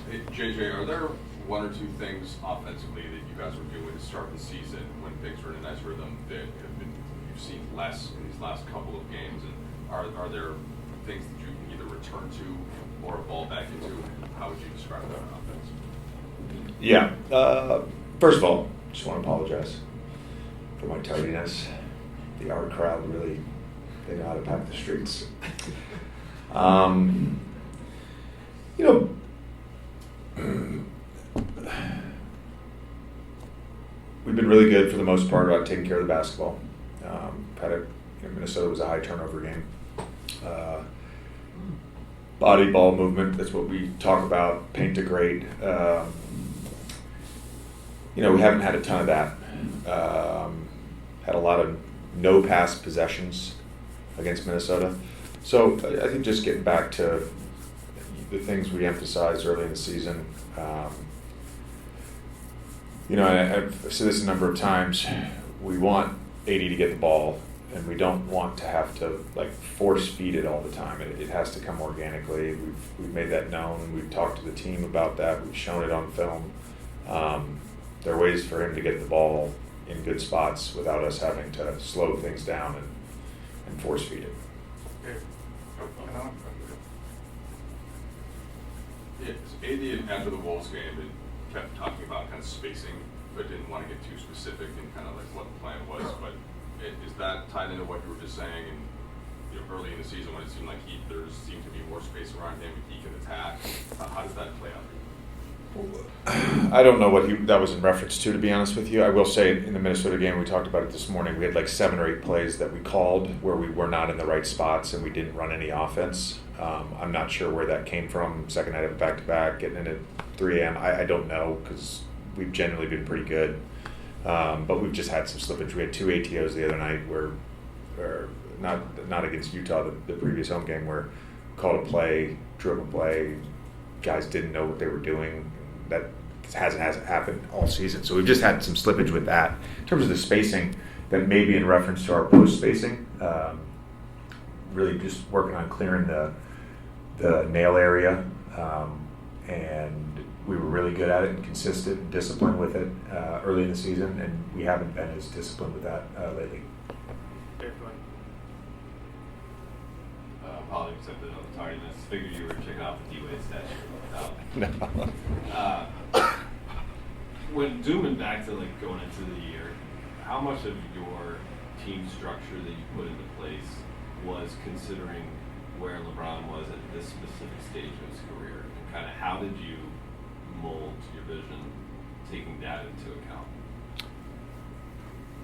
Hey, JJ, are there one or two things offensively that you guys were doing to start the season when things were in a nice rhythm that you've seen less in these last couple of games? And are there things that you can either return to or evolve back into? How would you describe that on offense? Yeah. First of all, just want to apologize for my tardiness. The art crowd really, they know how to pack the streets. You know, we've been really good for the most part about taking care of the basketball. Minnesota was a high turnover game. Body ball movement, that's what we talk about, paint to grade. We haven't had a ton of that. Had a lot of no pass possessions against Minnesota. So I think just getting back to the things we emphasized early in the season. I've said this a number of times. We want AD to get the ball, and we don't want to have to force feed it all the time. It has to come organically. We've made that known. We've talked to the team about that. We've shown it on film. There are ways for him to get the ball in good spots without us having to slow things down and force feed it. AD after the Wolves game kept talking about kind of spacing, but didn't want to get too specific in kind of what the plan was. But is that tied into what you were just saying? And early in the season, when it seemed like there seemed to be more space around him, he could attack. How does that play out? I don't know what that was in reference to be honest with you. I will say in the Minnesota game, we talked about it this morning, we had 7 or 8 plays that we called where we were not in the right spots and we didn't run any offense. I'm not sure where that came from. Second night of a back-to-back, getting in at 3 a.m. I don't know, because we've generally been pretty good. But we've just had some slippage. We had 2 ATOs the other night where not against Utah, the previous home game, where called a play, drew up a play, guys didn't know what they were doing. That hasn't happened all season. So we've just had some slippage with that. In terms of the spacing, that may be in reference to our post spacing. Really just working on clearing the nail area. And we were really good at it and consistent and disciplined with it early in the season, and we haven't been as disciplined with that lately. Apologies accepted on the tardiness. Figured you were checking out the D-Wade statue. No. When zooming back to going into the year, how much of your team structure that you put into place was considering where LeBron was at this specific stage of his career, and kind of how did you mold your vision taking that into account?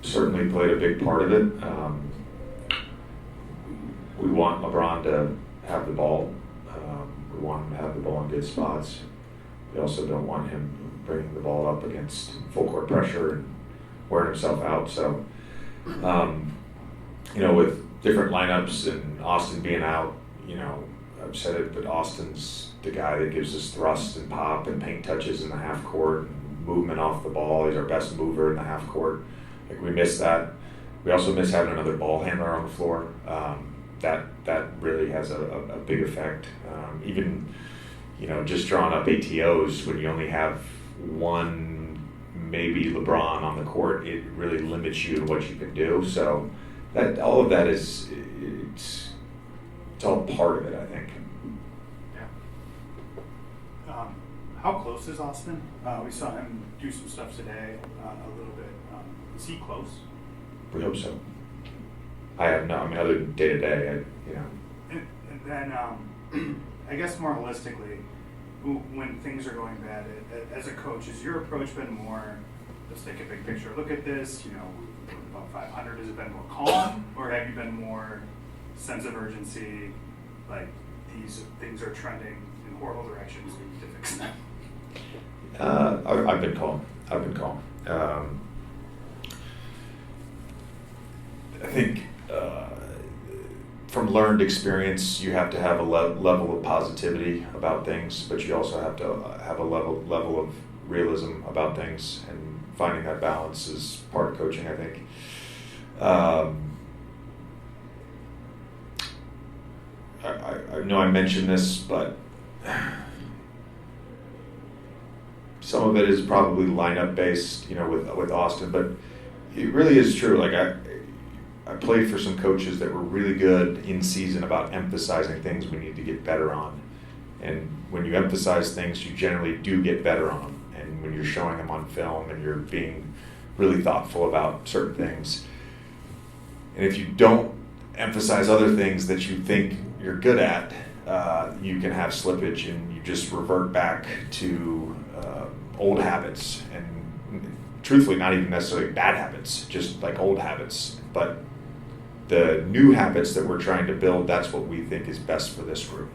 Certainly played a big part of it. We want LeBron to have the ball. We want him to have the ball in good spots. We also don't want him bringing the ball up against full court pressure and wearing himself out. So, with different lineups and Austin being out, I've said it, but Austin's the guy that gives us thrust and pop and paint touches in the half court and movement off the ball. He's our best mover in the half court. We miss that. We also miss having another ball handler on the floor. That really has a big effect. Even, just drawing up ATOs when you only have one, maybe LeBron on the court, it really limits you in what you can do. So that all of that it's all part of it, I think. Yeah. How close is Austin? We saw him do some stuff today a little bit. Is he close? We hope so. I have no, other than day to day, And then, I guess more holistically, when things are going bad, as a coach, has your approach been more, let's take a big picture, look at this, about 500, has it been more calm, or have you been more sense of urgency, like these things are trending in horrible directions, we need to fix them? I've been calm. I think from learned experience, you have to have a level of positivity about things, but you also have to have a level of realism about things, and finding that balance is part of coaching, I think. I know I mentioned this, but some of it is probably lineup based, with Austin, but it really is true. Like I played for some coaches that were really good in season about emphasizing things we need to get better on. And when you emphasize things, you generally do get better on them. And when you're showing them on film and you're being really thoughtful about certain things. And if you don't emphasize other things that you think you're good at, you can have slippage and you just revert back to old habits. And truthfully, not even necessarily bad habits, just like old habits. But the new habits that we're trying to build, that's what we think is best for this group.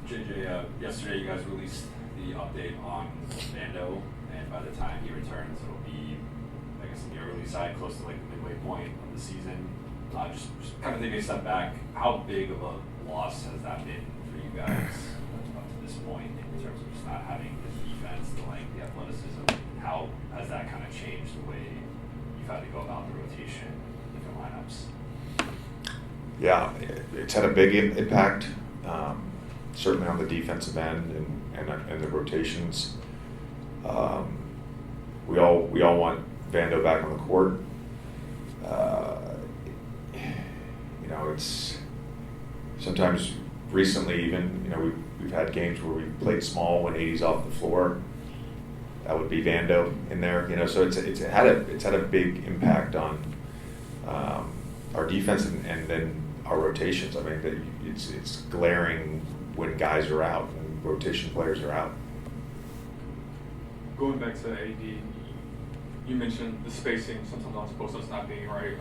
JJ, yesterday you guys released the update on Vando, and by the time he returns, it'll be, I guess, on the early side, close to like the midway point of the season. Just kind of taking a step back, how big of a loss has that been for you guys up to this point in terms of just not having the defense, the length, the athleticism? How has that kind of changed the way you've had to go about the rotation, different lineups? Yeah, it's had a big impact. Certainly on the defensive end and the rotations. We all want Vando back on the court. It's sometimes recently even we've had games where we played small when 80's off the floor. That would be Vando in there. So it's had a big impact on our defense and then our rotations. I mean, it's glaring when guys are out and rotation players are out. Going back to AD, you mentioned the spacing sometimes on post ups not being right.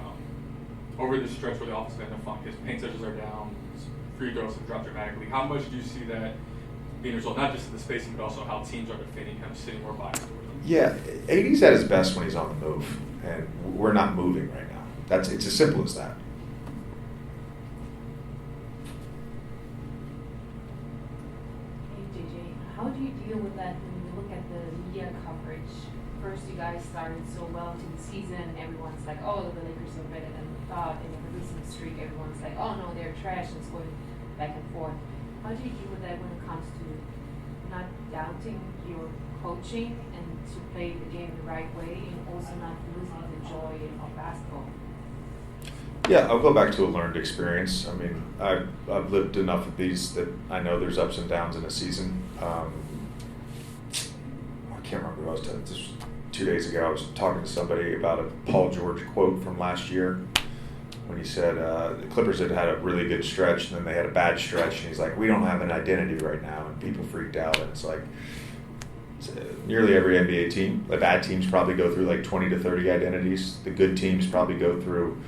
Over the stretch where the offense been in a funk, his paint touches are down, his free throws have dropped dramatically. How much do you see that being a result, not just in the spacing, but also how teams are defending him, sitting more biased toward him? Yeah, AD's at his best when he's on the move, and we're not moving right now. It's as simple as that. How do you deal with that when you look at the media coverage? First, you guys started so well into the season, everyone's like, oh, the Lakers are better than we thought, and in the recent streak, everyone's like, oh no, they're trash, and it's going back and forth. How do you deal with that when it comes to not doubting your coaching and to play the game the right way, and also not losing the joy of basketball? Yeah, I'll go back to a learned experience. I mean, I've lived enough of these that I know there's ups and downs in a season. I can't remember who I was telling. This was 2 days ago. I was talking to somebody about a Paul George quote from last year when he said the Clippers had a really good stretch and then they had a bad stretch, and he's like, we don't have an identity right now, and people freaked out. And it's like nearly every NBA team, the bad teams probably go through like 20 to 30 identities. The good teams probably go through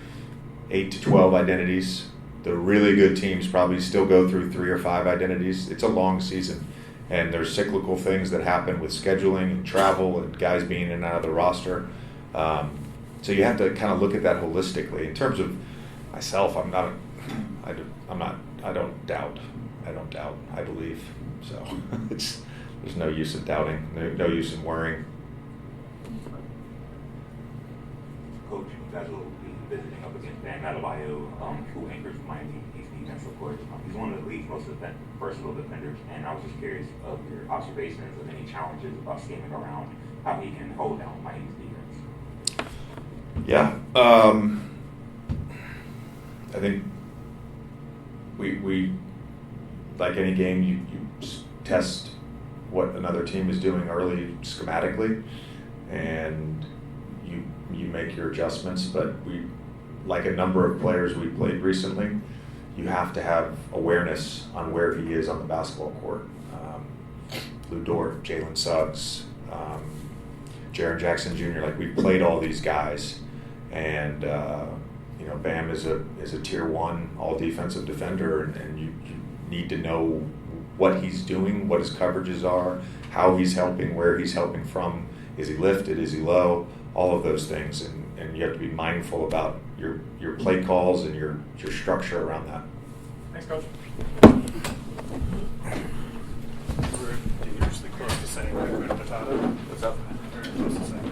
8 to 12 identities. The really good teams probably still go through 3 or 5 identities. It's a long season, and there's cyclical things that happen with scheduling and travel and guys being in and out of the roster. So you have to kind of look at that holistically. In terms of myself, I don't doubt. I believe. So there's no use in doubting. No use in worrying. Coach, you guys will be visiting up against Adebayo, who anchors Miami Heat's defense, of course. He's one of the league's most versatile defenders, and I was just curious of your observations of any challenges about scheming around how he can hold down Miami's defense. Yeah, I think we like any game, you test what another team is doing early schematically, and you make your adjustments. But we, like a number of players we played recently, you have to have awareness on where he is on the basketball court. Lou Dort, Jalen Suggs, Jaren Jackson Jr. Like, we've played all these guys, and Bam is a tier 1 all defensive defender, and you need to know what he's doing, what his coverages are, how he's helping, where he's helping from. Is he lifted? Is he low? All of those things, and you have to be mindful about your play calls and your structure around that. Thanks, Coach. We're usually close to saying we're going to Patata. What's up? Very close to saying